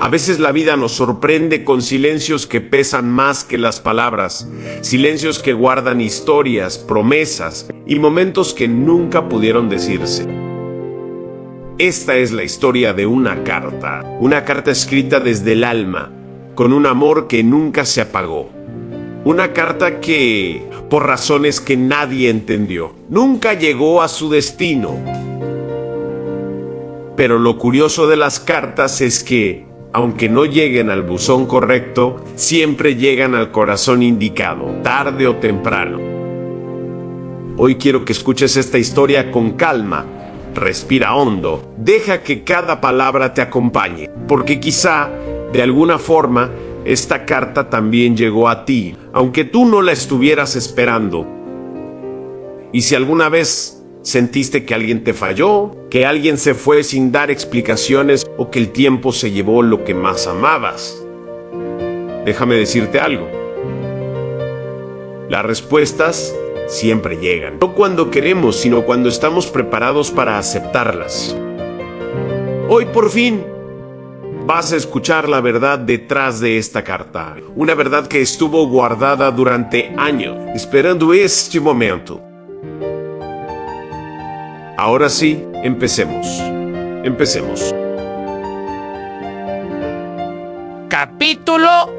A veces la vida nos sorprende con silencios que pesan más que las palabras, silencios que guardan historias, promesas y momentos que nunca pudieron decirse. Esta es la historia de una carta escrita desde el alma, con un amor que nunca se apagó. Una carta que, por razones que nadie entendió, nunca llegó a su destino. Pero lo curioso de las cartas es que, aunque no lleguen al buzón correcto, siempre llegan al corazón indicado, tarde o temprano. Hoy quiero que escuches esta historia con calma. Respira hondo, deja que cada palabra te acompañe, porque quizá, de alguna forma, esta carta también llegó a ti, aunque tú no la estuvieras esperando. Y si alguna vez sentiste que alguien te falló, que alguien se fue sin dar explicaciones o que el tiempo se llevó lo que más amabas, déjame decirte algo. Las respuestas siempre llegan, no cuando queremos, sino cuando estamos preparados para aceptarlas. Hoy por fin vas a escuchar la verdad detrás de esta carta, una verdad que estuvo guardada durante años, esperando este momento. Ahora sí, empecemos. Capítulo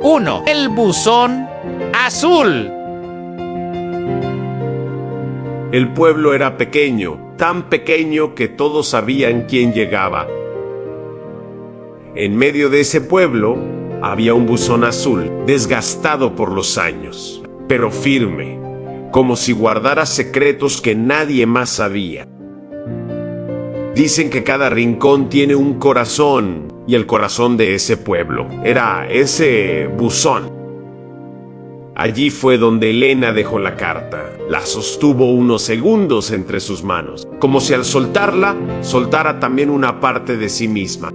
1. El buzón azul. El pueblo era pequeño, tan pequeño que todos sabían quién llegaba. En medio de ese pueblo había un buzón azul, desgastado por los años, pero firme, como si guardara secretos que nadie más sabía. Dicen que cada rincón tiene un corazón, y el corazón de ese pueblo era ese buzón. Allí fue donde Elena dejó la carta. La sostuvo unos segundos entre sus manos, como si al soltarla, soltara también una parte de sí misma.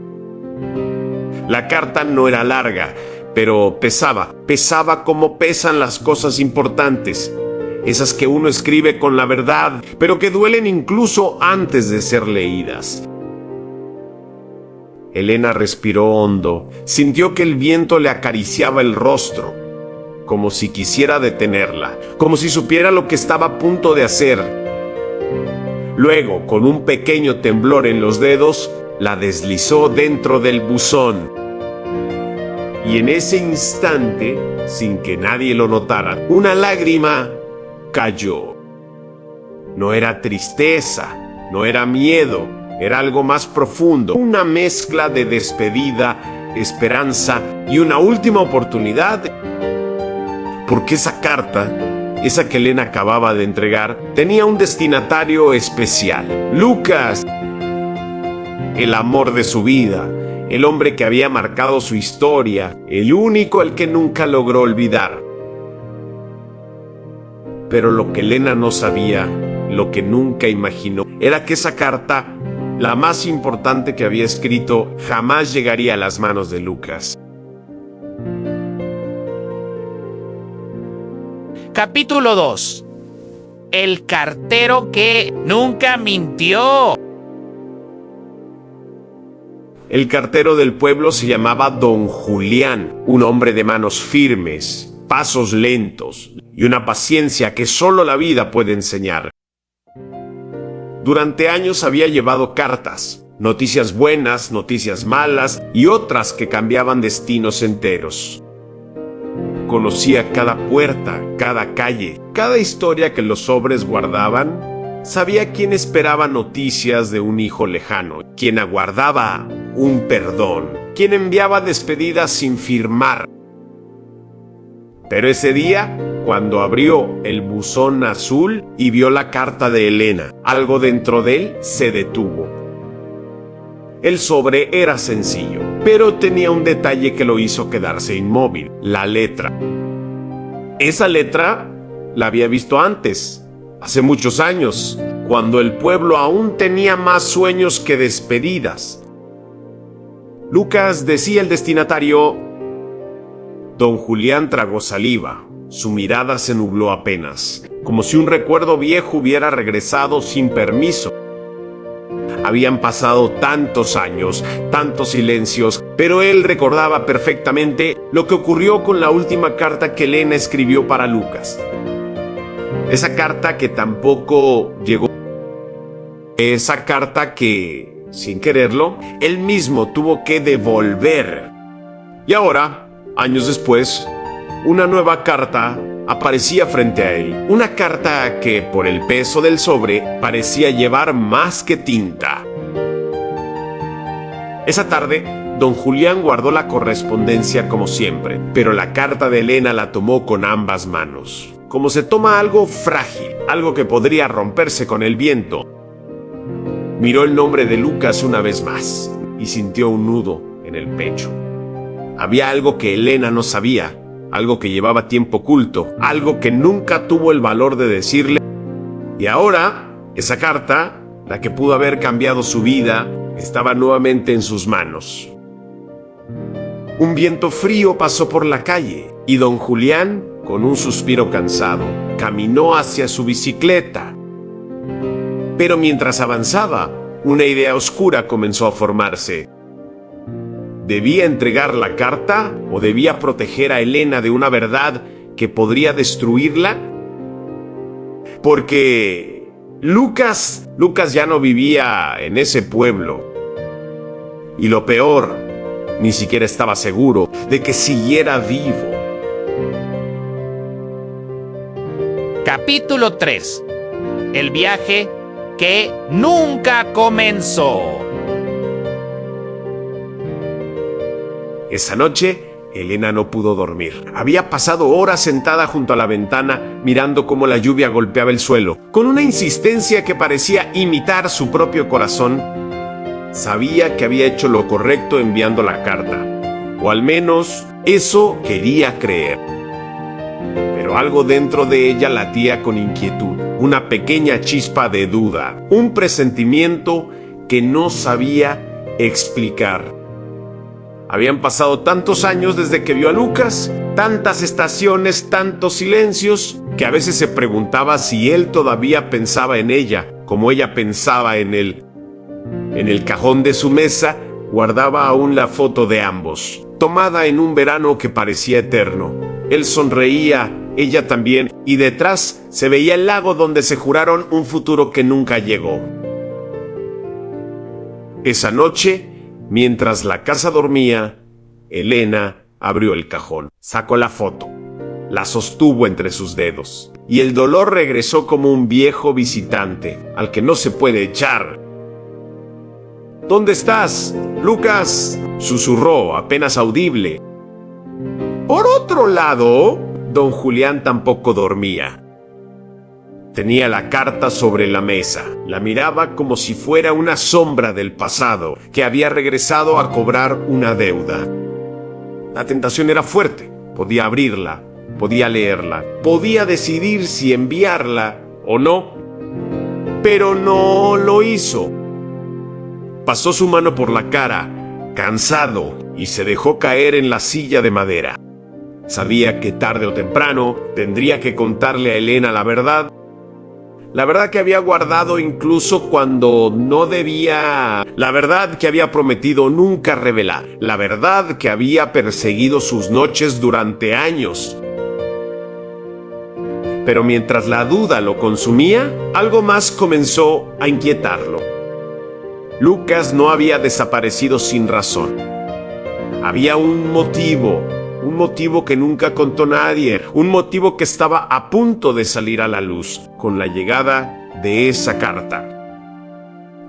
La carta no era larga, pero pesaba como pesan las cosas importantes, esas que uno escribe con la verdad, pero que duelen incluso antes de ser leídas. Elena respiró hondo, sintió que el viento le acariciaba el rostro, como si quisiera detenerla, como si supiera lo que estaba a punto de hacer. Luego, con un pequeño temblor en los dedos, la deslizó dentro del buzón. Y en ese instante, sin que nadie lo notara, una lágrima cayó. No era tristeza, no era miedo, era algo más profundo, una mezcla de despedida, esperanza y una última oportunidad. Porque esa carta, esa que Elena acababa de entregar, tenía un destinatario especial. Lucas, el amor de su vida, el hombre que había marcado su historia, el único al que nunca logró olvidar. Pero lo que Elena no sabía, lo que nunca imaginó, era que esa carta, la más importante que había escrito, jamás llegaría a las manos de Lucas. Capítulo 2. El cartero que nunca mintió. El cartero del pueblo se llamaba Don Julián, un hombre de manos firmes, pasos lentos y una paciencia que solo la vida puede enseñar. Durante años había llevado cartas, noticias buenas, noticias malas y otras que cambiaban destinos enteros. Conocía cada puerta, cada calle, cada historia que los sobres guardaban. Sabía quién esperaba noticias de un hijo lejano, quién aguardaba un perdón, quién enviaba despedidas sin firmar. Pero ese día, cuando abrió el buzón azul y vio la carta de Elena, algo dentro de él se detuvo. El sobre era sencillo, pero tenía un detalle que lo hizo quedarse inmóvil: la letra. Esa letra la había visto antes, hace muchos años, cuando el pueblo aún tenía más sueños que despedidas. Lucas, decía el destinatario. Don Julián tragó saliva. Su mirada se nubló apenas, como si un recuerdo viejo hubiera regresado sin permiso. Habían pasado tantos años, tantos silencios, pero él recordaba perfectamente lo que ocurrió con la última carta que Elena escribió para Lucas. Esa carta que tampoco llegó. Esa carta que, sin quererlo, él mismo tuvo que devolver. Y ahora, años después, una nueva carta aparecía frente a él. Una carta que, por el peso del sobre, parecía llevar más que tinta. Esa tarde, don Julián guardó la correspondencia como siempre, pero la carta de Elena la tomó con ambas manos. Como se toma algo frágil, algo que podría romperse con el viento. Miró el nombre de Lucas una vez más y sintió un nudo en el pecho. Había algo que Elena no sabía, algo que llevaba tiempo oculto, algo que nunca tuvo el valor de decirle. Y ahora, esa carta, la que pudo haber cambiado su vida, estaba nuevamente en sus manos. Un viento frío pasó por la calle y don Julián, con un suspiro cansado, caminó hacia su bicicleta. Pero mientras avanzaba, una idea oscura comenzó a formarse. ¿Debía entregar la carta o debía proteger a Elena de una verdad que podría destruirla? Porque Lucas ya no vivía en ese pueblo. Y lo peor, ni siquiera estaba seguro de que siguiera vivo. Capítulo 3. El viaje que nunca comenzó. Esa noche, Elena no pudo dormir. Había pasado horas sentada junto a la ventana, mirando cómo la lluvia golpeaba el suelo. Con una insistencia que parecía imitar su propio corazón, sabía que había hecho lo correcto enviando la carta. O al menos, eso quería creer. Pero algo dentro de ella latía con inquietud. Una pequeña chispa de duda. Un presentimiento que no sabía explicar. Habían pasado tantos años desde que vio a Lucas, tantas estaciones, tantos silencios, que a veces se preguntaba si él todavía pensaba en ella, como ella pensaba en él. En el cajón de su mesa guardaba aún la foto de ambos, tomada en un verano que parecía eterno. Él sonreía, ella también, y detrás se veía el lago donde se juraron un futuro que nunca llegó. Esa noche, mientras la casa dormía, Elena abrió el cajón, sacó la foto, la sostuvo entre sus dedos, y el dolor regresó como un viejo visitante, al que no se puede echar. ¿Dónde estás, Lucas?, susurró, apenas audible. Por otro lado, don Julián tampoco dormía. Tenía la carta sobre la mesa. La miraba como si fuera una sombra del pasado que había regresado a cobrar una deuda. La tentación era fuerte. Podía abrirla, podía leerla, podía decidir si enviarla o no. Pero no lo hizo. Pasó su mano por la cara, cansado, y se dejó caer en la silla de madera. Sabía que tarde o temprano tendría que contarle a Elena la verdad que había guardado incluso cuando no debía, la verdad que había prometido nunca revelar, la verdad que había perseguido sus noches durante años. Pero mientras la duda lo consumía, algo más comenzó a inquietarlo. Lucas no había desaparecido sin razón. Había un motivo que nunca contó nadie, un motivo que estaba a punto de salir a la luz con la llegada de esa carta.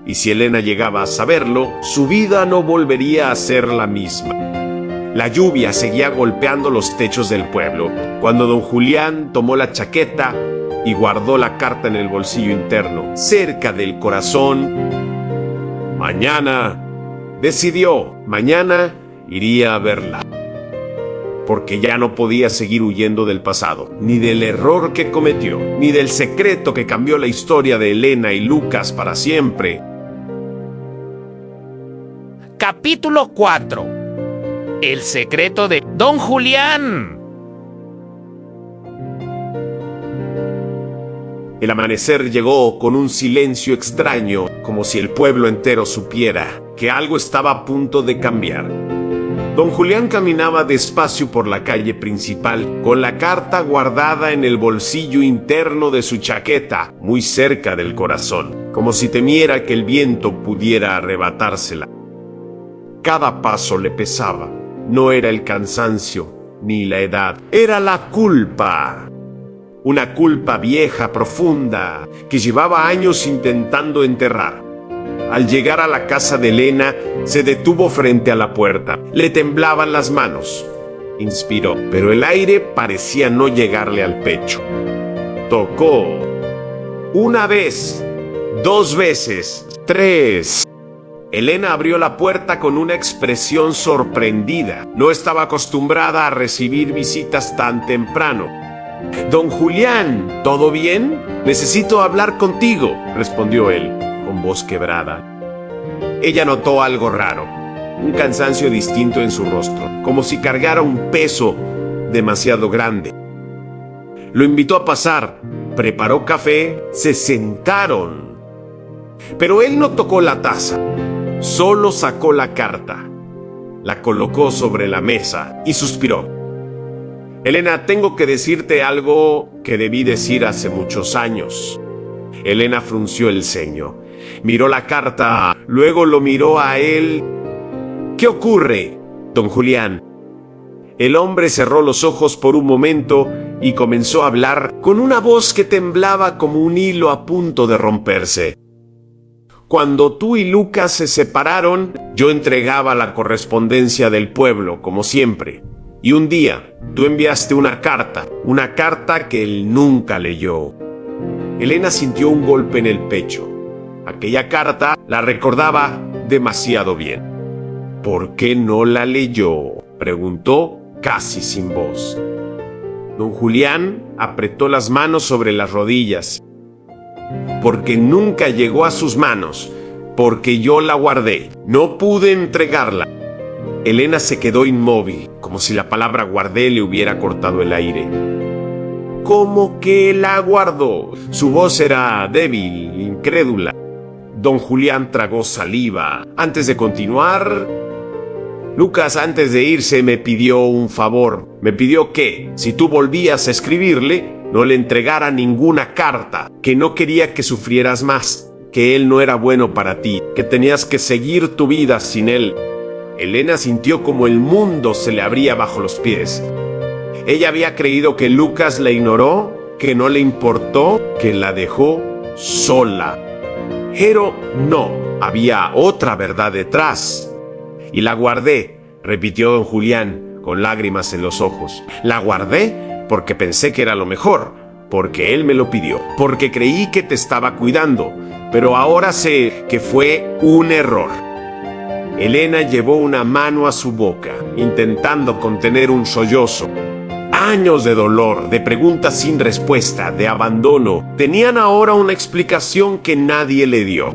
Y si Elena llegaba a saberlo, su vida no volvería a ser la misma. La lluvia seguía golpeando los techos del pueblo, cuando don Julián tomó la chaqueta y guardó la carta en el bolsillo interno, cerca del corazón. Mañana, decidió, mañana iría a verla. Porque ya no podía seguir huyendo del pasado, ni del error que cometió, ni del secreto que cambió la historia de Elena y Lucas para siempre. Capítulo 4. El secreto de Don Julián. El amanecer llegó con un silencio extraño, como si el pueblo entero supiera que algo estaba a punto de cambiar. Don Julián caminaba despacio por la calle principal, con la carta guardada en el bolsillo interno de su chaqueta, muy cerca del corazón, como si temiera que el viento pudiera arrebatársela. Cada paso le pesaba. No era el cansancio, ni la edad, era la culpa. Una culpa vieja, profunda, que llevaba años intentando enterrar. Al llegar a la casa de Elena, se detuvo frente a la puerta. Le temblaban las manos. Inspiró, pero el aire parecía no llegarle al pecho. Tocó. Una vez, 2 veces, 3. Elena abrió la puerta con una expresión sorprendida. No estaba acostumbrada a recibir visitas tan temprano. «Don Julián, ¿todo bien? Necesito hablar contigo», respondió él, con voz quebrada. Ella notó algo raro, un cansancio distinto en su rostro, como si cargara un peso demasiado grande. Lo invitó a pasar, preparó café, se sentaron. Pero él no tocó la taza, solo sacó la carta, la colocó sobre la mesa y suspiró. «Elena, tengo que decirte algo que debí decir hace muchos años». Elena frunció el ceño, miró la carta, luego lo miró a él. «¿Qué ocurre, don Julián?» El hombre cerró los ojos por un momento y comenzó a hablar con una voz que temblaba como un hilo a punto de romperse. «Cuando tú y Lucas se separaron, yo entregaba la correspondencia del pueblo, como siempre. Y un día, tú enviaste una carta que él nunca leyó». Elena sintió un golpe en el pecho. Aquella carta la recordaba demasiado bien. «¿Por qué no la leyó?», preguntó casi sin voz. Don Julián apretó las manos sobre las rodillas. «Porque nunca llegó a sus manos, porque yo la guardé, no pude entregarla». Elena se quedó inmóvil, como si la palabra guardé le hubiera cortado el aire. «¿Cómo que la guardó?». Su voz era débil, incrédula. Don Julián tragó saliva. Antes de continuar, «Lucas, antes de irse, me pidió un favor. Me pidió que, si tú volvías a escribirle, no le entregara ninguna carta, que no quería que sufrieras más, que él no era bueno para ti, que tenías que seguir tu vida sin él». Elena sintió como el mundo se le abría bajo los pies. Ella había creído que Lucas la ignoró, que no le importó, que la dejó sola. Pero no, había otra verdad detrás. «Y la guardé», repitió don Julián, con lágrimas en los ojos. «La guardé porque pensé que era lo mejor, porque él me lo pidió, porque creí que te estaba cuidando, pero ahora sé que fue un error». Elena llevó una mano a su boca, intentando contener un sollozo. Años de dolor, de preguntas sin respuesta, de abandono, tenían ahora una explicación que nadie le dio.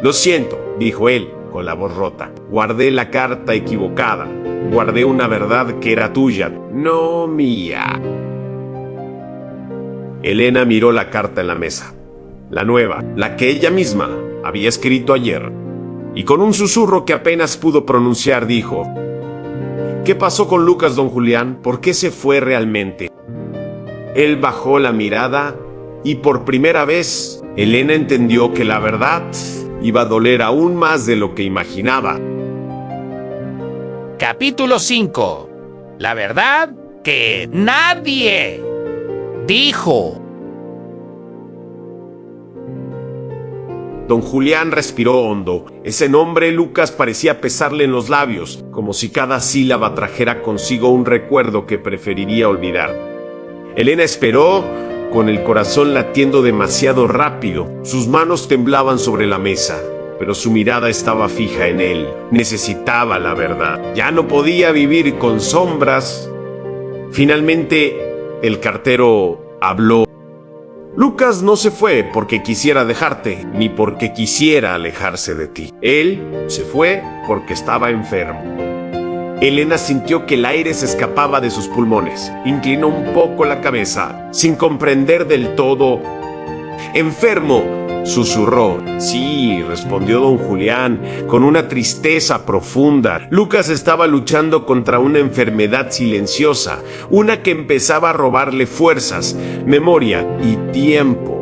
«Lo siento», dijo él, con la voz rota. «Guardé la carta equivocada. Guardé una verdad que era tuya, no mía». Elena miró la carta en la mesa. La nueva, la que ella misma había escrito ayer. Y con un susurro que apenas pudo pronunciar dijo: «¿Qué pasó con Lucas, don Julián? ¿Por qué se fue realmente?». Él bajó la mirada y por primera vez Elena entendió que la verdad iba a doler aún más de lo que imaginaba. Capítulo 5. La verdad que nadie dijo. Don Julián respiró hondo. Ese nombre Lucas parecía pesarle en los labios, como si cada sílaba trajera consigo un recuerdo que preferiría olvidar. Elena esperó, con el corazón latiendo demasiado rápido. Sus manos temblaban sobre la mesa, pero su mirada estaba fija en él. Necesitaba la verdad. Ya no podía vivir con sombras. Finalmente, el cartero habló. «Lucas no se fue porque quisiera dejarte, ni porque quisiera alejarse de ti. Él se fue porque estaba enfermo». Elena sintió que el aire se escapaba de sus pulmones. Inclinó un poco la cabeza, sin comprender del todo enfermo, susurró. Sí, respondió don Julián, con una tristeza profunda. Lucas estaba luchando contra una enfermedad silenciosa, una que empezaba a robarle fuerzas, memoria y tiempo.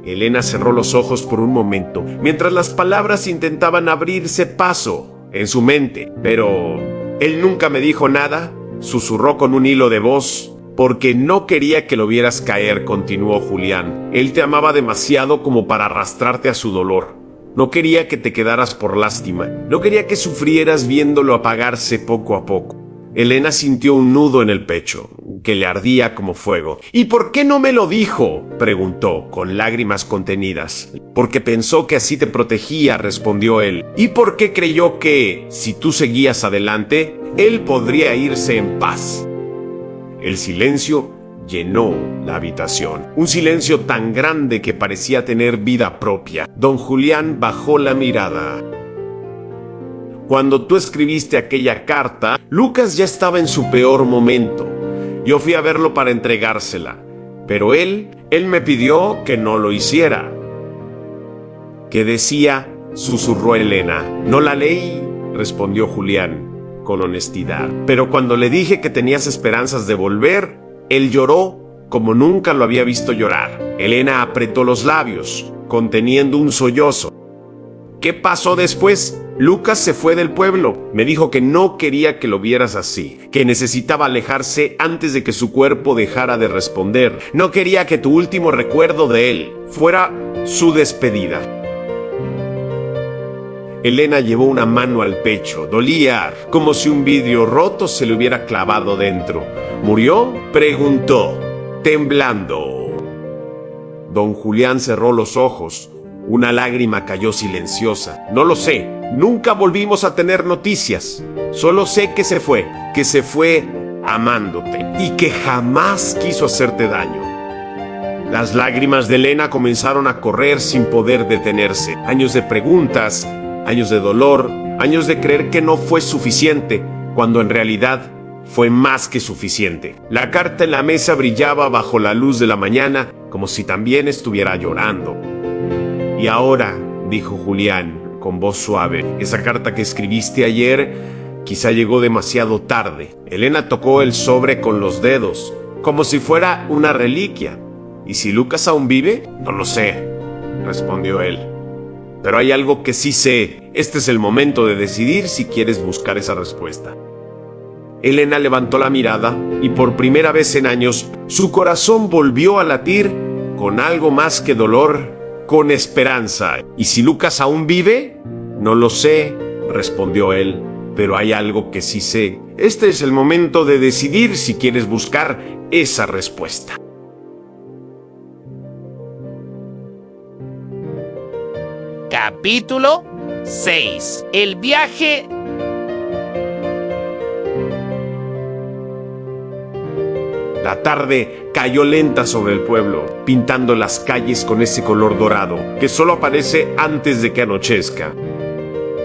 Elena cerró los ojos por un momento, mientras las palabras intentaban abrirse paso en su mente. Pero él nunca me dijo nada, susurró con un hilo de voz. Porque no quería que lo vieras caer, continuó Julián. Él te amaba demasiado como para arrastrarte a su dolor. No quería que te quedaras por lástima. No quería que sufrieras viéndolo apagarse poco a poco. Elena sintió un nudo en el pecho, que le ardía como fuego. ¿Y por qué no me lo dijo?, preguntó, con lágrimas contenidas. Porque pensó que así te protegía, respondió él. ¿Y por qué creyó que, si tú seguías adelante, él podría irse en paz? El silencio llenó la habitación. Un silencio tan grande que parecía tener vida propia. Don Julián bajó la mirada. Cuando tú escribiste aquella carta, Lucas ya estaba en su peor momento. Yo fui a verlo para entregársela, pero él me pidió que no lo hiciera. ¿Qué decía?, susurró Elena. No la leí, respondió Julián con honestidad. Pero cuando le dije que tenías esperanzas de volver, él lloró como nunca lo había visto llorar. Elena apretó los labios, conteniendo un sollozo. ¿Qué pasó después? Lucas se fue del pueblo. Me dijo que no quería que lo vieras así, que necesitaba alejarse antes de que su cuerpo dejara de responder. No quería que tu último recuerdo de él fuera su despedida. Elena llevó una mano al pecho. Dolía, como si un vidrio roto se le hubiera clavado dentro. ¿Murió?, preguntó, temblando. Don Julián cerró los ojos. Una lágrima cayó silenciosa. No lo sé. Nunca volvimos a tener noticias. Solo sé que se fue amándote y que jamás quiso hacerte daño. Las lágrimas de Elena comenzaron a correr sin poder detenerse. Años de preguntas, años de dolor, años de creer que no fue suficiente, cuando en realidad fue más que suficiente. La carta en la mesa brillaba bajo la luz de la mañana, como si también estuviera llorando. Y ahora, dijo Julián con voz suave, esa carta que escribiste ayer quizá llegó demasiado tarde. Elena tocó el sobre con los dedos, como si fuera una reliquia. ¿Y si Lucas aún vive? No lo sé, respondió él. Pero hay algo que sí sé. Este es el momento de decidir si quieres buscar esa respuesta. Elena levantó la mirada y por primera vez en años su corazón volvió a latir con algo más que dolor, con esperanza. ¿Y si Lucas aún vive? No lo sé, respondió él, pero hay algo que sí sé. Este es el momento de decidir si quieres buscar esa respuesta. Capítulo 6. El viaje. La tarde cayó lenta sobre el pueblo, pintando las calles con ese color dorado que solo aparece antes de que anochezca.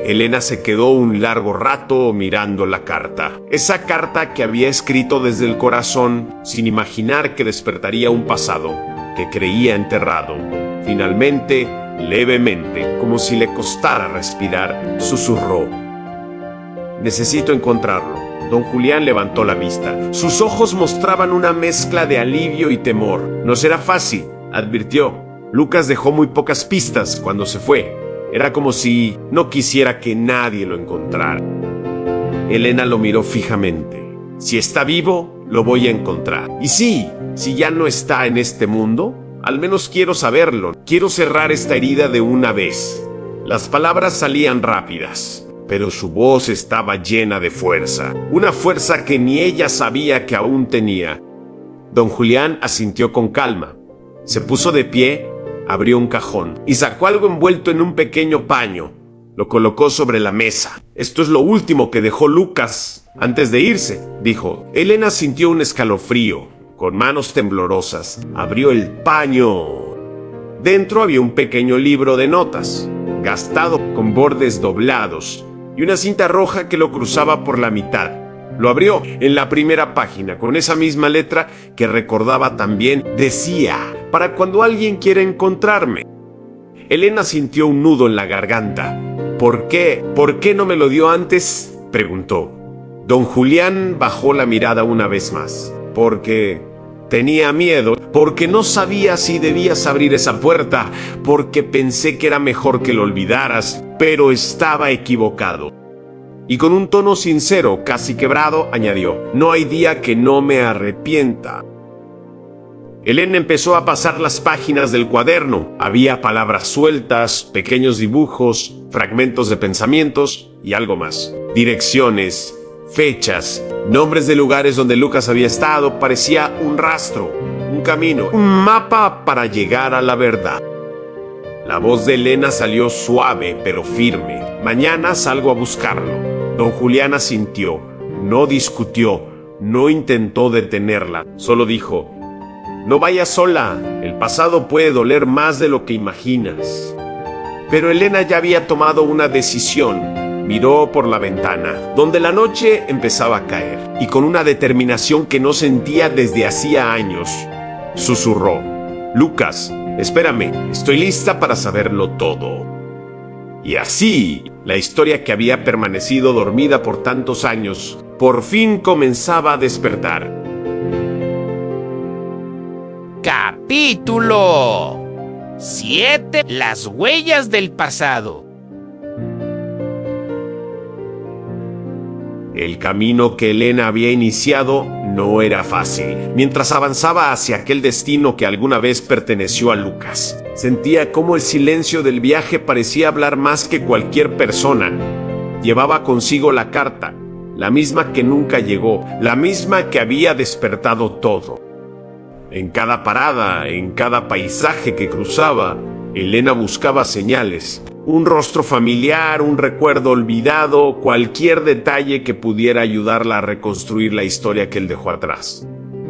Elena se quedó un largo rato mirando la carta. Esa carta que había escrito desde el corazón, sin imaginar que despertaría un pasado que creía enterrado. Finalmente, levemente, como si le costara respirar, susurró: necesito encontrarlo. Don Julián levantó la vista. Sus ojos mostraban una mezcla de alivio y temor. No será fácil, advirtió. Lucas dejó muy pocas pistas cuando se fue. Era como si no quisiera que nadie lo encontrara. Elena lo miró fijamente. Si está vivo, lo voy a encontrar. Y sí, si ya no está en este mundo, al menos quiero saberlo. Quiero cerrar esta herida de una vez. Las palabras salían rápidas, pero su voz estaba llena de fuerza. Una fuerza que ni ella sabía que aún tenía. Don Julián asintió con calma. Se puso de pie, abrió un cajón y sacó algo envuelto en un pequeño paño. Lo colocó sobre la mesa. Esto es lo último que dejó Lucas antes de irse, dijo. Elena sintió un escalofrío. Con manos temblorosas, abrió el paño. Dentro había un pequeño libro de notas, gastado con bordes doblados, y una cinta roja que lo cruzaba por la mitad. Lo abrió. En la primera página, con esa misma letra que recordaba también, decía: para cuando alguien quiera encontrarme. Elena sintió un nudo en la garganta. ¿Por qué? ¿Por qué no me lo dio antes?, preguntó. Don Julián bajó la mirada una vez más. Porque tenía miedo, porque no sabía si debías abrir esa puerta, porque pensé que era mejor que lo olvidaras, pero estaba equivocado. Y con un tono sincero, casi quebrado, añadió: no hay día que no me arrepienta. Elena empezó a pasar las páginas del cuaderno. Había palabras sueltas, pequeños dibujos, fragmentos de pensamientos y algo más. Direcciones, fechas, nombres de lugares donde Lucas había estado. Parecía un rastro, un camino, un mapa para llegar a la verdad. La voz de Elena salió suave pero firme. Mañana salgo a buscarlo. Don Julián asintió. No discutió, no intentó detenerla. Solo dijo: no vayas sola, el pasado puede doler más de lo que imaginas. Pero Elena ya había tomado una decisión. Miró por la ventana, donde la noche empezaba a caer, y con una determinación que no sentía desde hacía años, susurró: Lucas, espérame, estoy lista para saberlo todo. Y así, la historia que había permanecido dormida por tantos años, por fin comenzaba a despertar. Capítulo 7. Las huellas del pasado. El camino que Elena había iniciado no era fácil. Mientras avanzaba hacia aquel destino que alguna vez perteneció a Lucas, sentía cómo el silencio del viaje parecía hablar más que cualquier persona. Llevaba consigo la carta, la misma que nunca llegó, la misma que había despertado todo. En cada parada, en cada paisaje que cruzaba, Elena buscaba señales, un rostro familiar, un recuerdo olvidado, cualquier detalle que pudiera ayudarla a reconstruir la historia que él dejó atrás.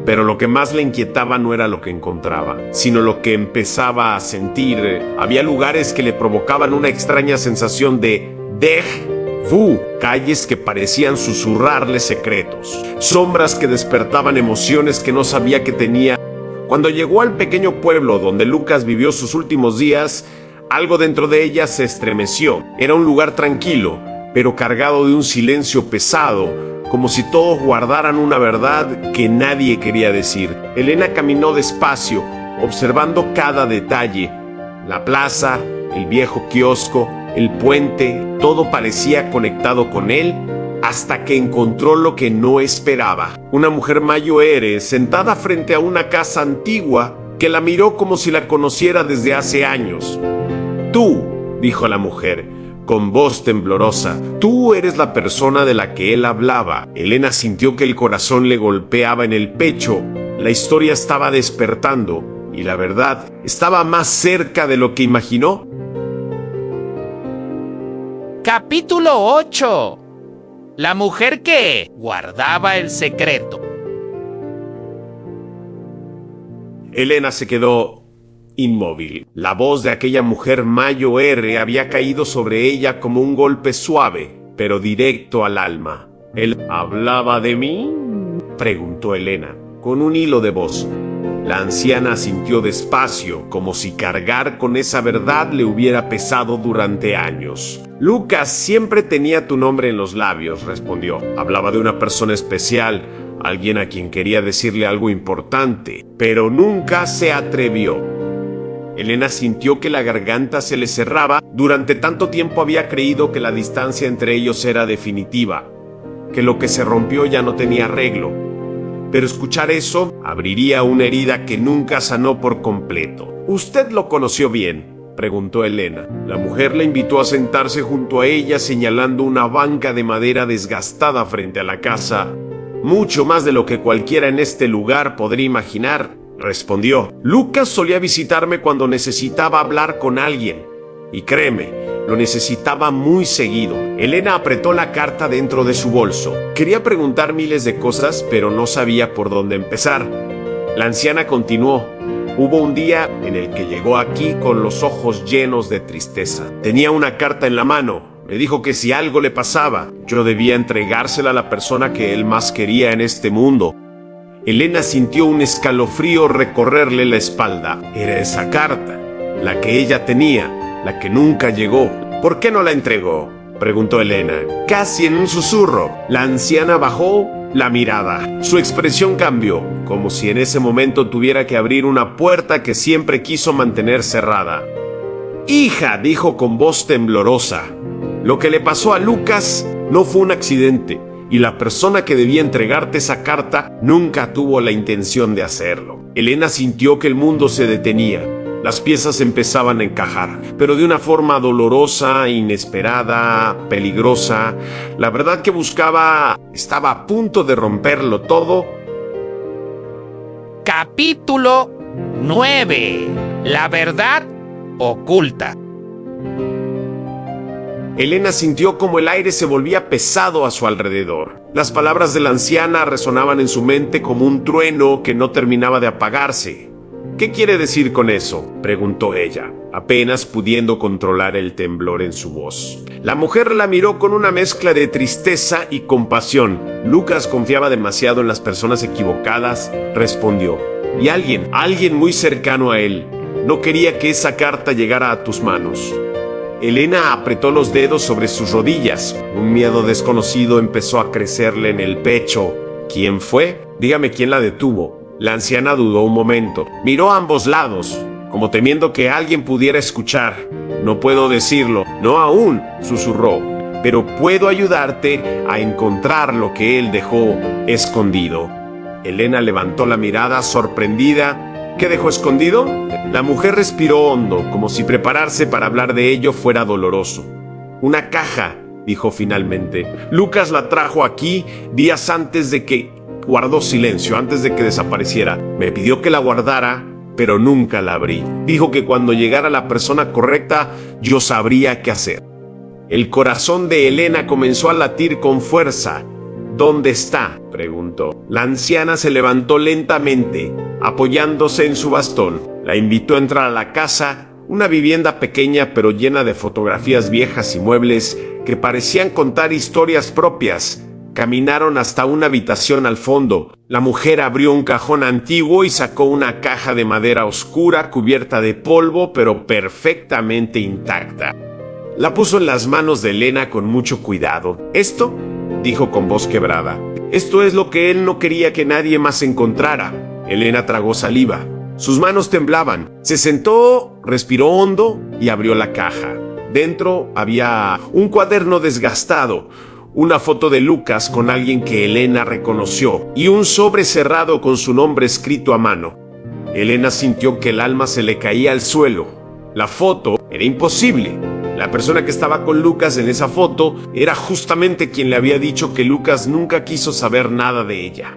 Pero lo que más le inquietaba no era lo que encontraba, sino lo que empezaba a sentir. Había lugares que le provocaban una extraña sensación de déjà vu, calles que parecían susurrarle secretos, sombras que despertaban emociones que no sabía que tenía. Cuando llegó al pequeño pueblo donde Lucas vivió sus últimos días, algo dentro de ella se estremeció. Era un lugar tranquilo, pero cargado de un silencio pesado, como si todos guardaran una verdad que nadie quería decir. Elena caminó despacio, observando cada detalle. La plaza, el viejo kiosco, el puente, todo parecía conectado con él, hasta que encontró lo que no esperaba. Una mujer mayoere sentada frente a una casa antigua que la miró como si la conociera desde hace años. Tú, dijo la mujer, con voz temblorosa, tú eres la persona de la que él hablaba. Elena sintió que el corazón le golpeaba en el pecho. La historia estaba despertando y la verdad estaba más cerca de lo que imaginó. Capítulo 8. La mujer que guardaba el secreto. Elena se quedó inmóvil. La voz de aquella mujer mayoere había caído sobre ella como un golpe suave, pero directo al alma. ¿Él hablaba de mí?, preguntó Elena, con un hilo de voz. La anciana asintió despacio, como si cargar con esa verdad le hubiera pesado durante años. Lucas siempre tenía tu nombre en los labios, respondió. Hablaba de una persona especial, alguien a quien quería decirle algo importante, pero nunca se atrevió. Elena sintió que la garganta se le cerraba. Durante tanto tiempo había creído que la distancia entre ellos era definitiva, que lo que se rompió ya no tenía arreglo. Pero escuchar eso abriría una herida que nunca sanó por completo. ¿Usted lo conoció bien?, preguntó Elena. La mujer le invitó a sentarse junto a ella, señalando una banca de madera desgastada frente a la casa. Mucho más de lo que cualquiera en este lugar podría imaginar, respondió. Lucas solía visitarme cuando necesitaba hablar con alguien. Y créeme, lo necesitaba muy seguido. Elena apretó la carta dentro de su bolso. Quería preguntar miles de cosas, pero no sabía por dónde empezar. La anciana continuó. Hubo un día en el que llegó aquí con los ojos llenos de tristeza. Tenía una carta en la mano. Me dijo que si algo le pasaba, yo debía entregársela a la persona que él más quería en este mundo. Elena sintió un escalofrío recorrerle la espalda. Era esa carta, la que ella tenía, la que nunca llegó. ¿Por qué no la entregó?, preguntó Elena, casi en un susurro. La anciana bajó la mirada. Su expresión cambió, como si en ese momento tuviera que abrir una puerta que siempre quiso mantener cerrada. «Hija», dijo con voz temblorosa, «lo que le pasó a Lucas no fue un accidente, y la persona que debía entregarte esa carta nunca tuvo la intención de hacerlo». Elena sintió que el mundo se detenía. Las piezas empezaban a encajar, pero de una forma dolorosa, inesperada, peligrosa. La verdad que buscaba estaba a punto de romperlo todo. Capítulo 9. La verdad oculta. Elena sintió como el aire se volvía pesado a su alrededor. Las palabras de la anciana resonaban en su mente como un trueno que no terminaba de apagarse. «¿Qué quiere decir con eso?», preguntó ella, apenas pudiendo controlar el temblor en su voz. La mujer la miró con una mezcla de tristeza y compasión. Lucas confiaba demasiado en las personas equivocadas, respondió. «Y alguien muy cercano a él, no quería que esa carta llegara a tus manos». Elena apretó los dedos sobre sus rodillas. Un miedo desconocido empezó a crecerle en el pecho. «¿Quién fue? Dígame quién la detuvo». La anciana dudó un momento. Miró a ambos lados, como temiendo que alguien pudiera escuchar. «No puedo decirlo, no aún», susurró, «pero puedo ayudarte a encontrar lo que él dejó escondido». Elena levantó la mirada sorprendida. «¿Qué dejó escondido?». La mujer respiró hondo, como si prepararse para hablar de ello fuera doloroso. «Una caja», dijo finalmente. «Lucas la trajo aquí días antes de que...». Guardó silencio antes de que desapareciera. «Me pidió que la guardara, pero nunca la abrí. Dijo que cuando llegara la persona correcta, yo sabría qué hacer». El corazón de Elena comenzó a latir con fuerza. «¿Dónde está?», preguntó. La anciana se levantó lentamente, apoyándose en su bastón. La invitó a entrar a la casa, una vivienda pequeña pero llena de fotografías viejas y muebles que parecían contar historias propias. Caminaron hasta una habitación al fondo. La mujer abrió un cajón antiguo y sacó una caja de madera oscura cubierta de polvo pero perfectamente intacta. La puso en las manos de Elena con mucho cuidado. «¿Esto?», dijo con voz quebrada. «Esto es lo que él no quería que nadie más encontrara». Elena tragó saliva. Sus manos temblaban. Se sentó, respiró hondo y abrió la caja. Dentro había un cuaderno desgastado, una foto de Lucas con alguien que Elena reconoció y un sobre cerrado con su nombre escrito a mano. Elena sintió que el alma se le caía al suelo. La foto era imposible. La persona que estaba con Lucas en esa foto era justamente quien le había dicho que Lucas nunca quiso saber nada de ella.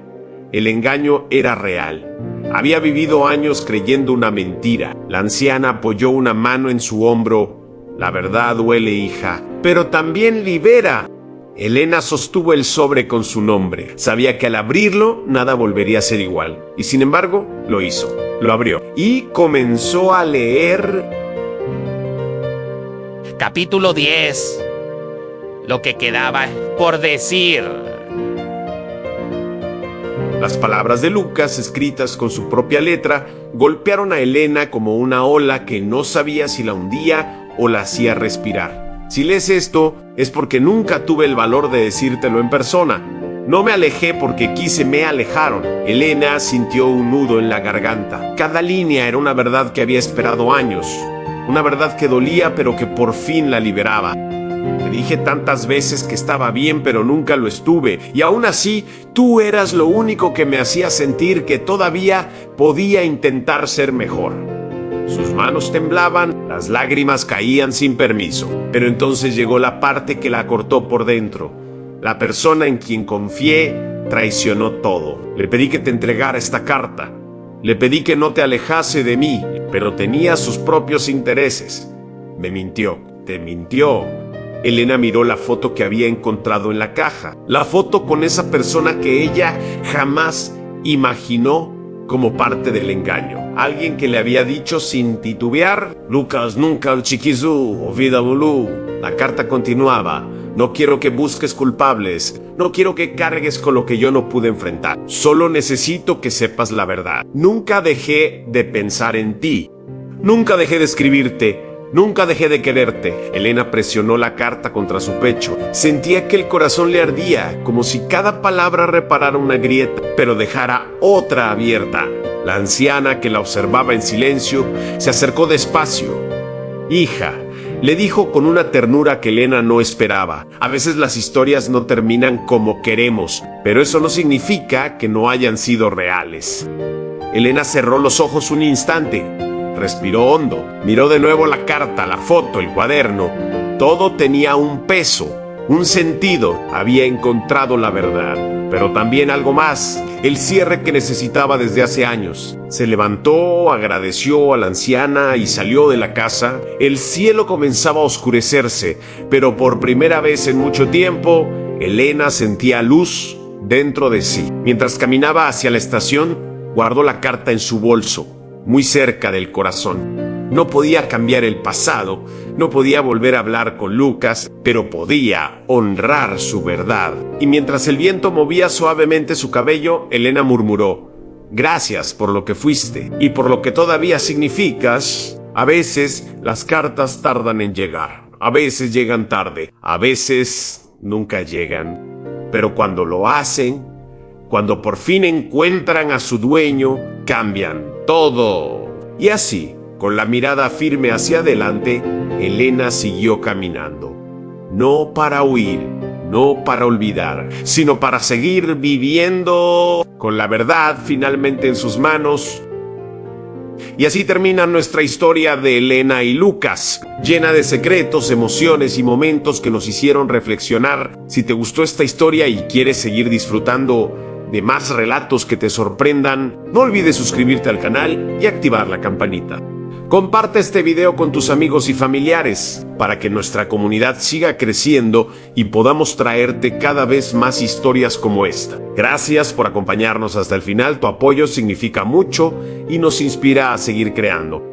El engaño era real. Había vivido años creyendo una mentira. La anciana apoyó una mano en su hombro. «La verdad duele, hija, pero también libera». Elena sostuvo el sobre con su nombre. Sabía que al abrirlo nada volvería a ser igual. Y sin embargo, lo hizo. Lo abrió y comenzó a leer. Capítulo 10. Lo que quedaba por decir. Las palabras de Lucas, escritas con su propia letra, golpearon a Elena como una ola que no sabía si la hundía o la hacía respirar. «Si lees esto, es porque nunca tuve el valor de decírtelo en persona. No me alejé porque quise, me alejaron». Elena sintió un nudo en la garganta. Cada línea era una verdad que había esperado años. Una verdad que dolía, pero que por fin la liberaba. «Te dije tantas veces que estaba bien, pero nunca lo estuve. Y aún así, tú eras lo único que me hacía sentir que todavía podía intentar ser mejor». Sus manos temblaban, las lágrimas caían sin permiso. Pero entonces llegó la parte que la cortó por dentro. La persona en quien confié traicionó todo. Le pedí que te entregara esta carta. Le pedí que no te alejase de mí, pero tenía sus propios intereses. Me mintió, te mintió. Elena miró la foto que había encontrado en la caja. La foto con esa persona que ella jamás imaginó como parte del engaño. Alguien que le había dicho sin titubear: «Lucas nunca el chiquizú, o vida volú». La carta continuaba: No quiero que busques culpables. No quiero que cargues con lo que yo no pude enfrentar. Solo necesito que sepas la verdad. Nunca dejé de pensar en ti. Nunca dejé de escribirte. Nunca dejé de quererte. Elena presionó la carta contra su pecho. Sentía que el corazón le ardía, como si cada palabra reparara una grieta, pero dejara otra abierta. La anciana, que la observaba en silencio, se acercó despacio. Hija, le dijo con una ternura que Elena no esperaba. A veces las historias no terminan como queremos, pero eso no significa que no hayan sido reales. Elena cerró los ojos un instante. Respiró hondo, miró de nuevo la carta, la foto, el cuaderno. Todo tenía un peso, un sentido. Había encontrado la verdad, pero también algo más, el cierre que necesitaba desde hace años. Se levantó, agradeció a la anciana y salió de la casa. El cielo comenzaba a oscurecerse, pero por primera vez en mucho tiempo, Elena sentía luz dentro de sí. Mientras caminaba hacia la estación, guardó la carta en su bolso, muy cerca del corazón. No podía cambiar el pasado, no podía volver a hablar con Lucas, pero podía honrar su verdad. Y mientras el viento movía suavemente su cabello, Elena murmuró: gracias por lo que fuiste y por lo que todavía significas. A veces las cartas tardan en llegar, a veces llegan tarde, a veces nunca llegan. Pero cuando lo hacen, cuando por fin encuentran a su dueño, cambian todo. Y así, con la mirada firme hacia adelante, Elena siguió caminando. No para huir, no para olvidar, sino para seguir viviendo con la verdad finalmente en sus manos. Y así termina nuestra historia de Elena y Lucas, llena de secretos, emociones y momentos que nos hicieron reflexionar. Si te gustó esta historia y quieres seguir disfrutando de más relatos que te sorprendan, no olvides suscribirte al canal y activar la campanita. Comparte este video con tus amigos y familiares para que nuestra comunidad siga creciendo y podamos traerte cada vez más historias como esta. Gracias por acompañarnos hasta el final, tu apoyo significa mucho y nos inspira a seguir creando.